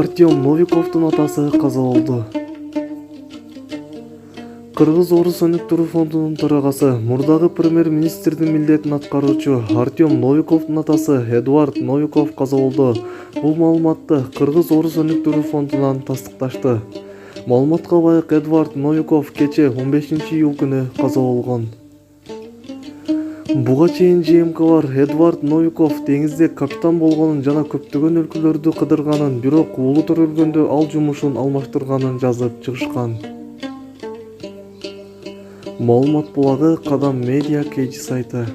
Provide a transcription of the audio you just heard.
Артем Новиковдун атасы каза болду. Кыргыз-Орус өнүктүрүү фондунун төрагасы, мурдагы премьер-министрдин милдетин аткаруучу Артем Новиковдун атасы Эдуард Новиков каза болду. Бул маалыматты Кыргыз-Орус өнүктүрүү фондунан тастыкташты. Маалыматка ылайык, Эдуард Новиков кечээ 15-июл күнү каза болгон. Буга чейин ЖМКлар Эдуард Новиков деңизде капитан болгонун жана көптөгөн өлкөлөрдү кыдырганын, бирок уулу төрөлгөндө ал жумушун алмаштырганын жазып чыгышкан. Маалымат булагы Кадам Медиа Кейджи сайты.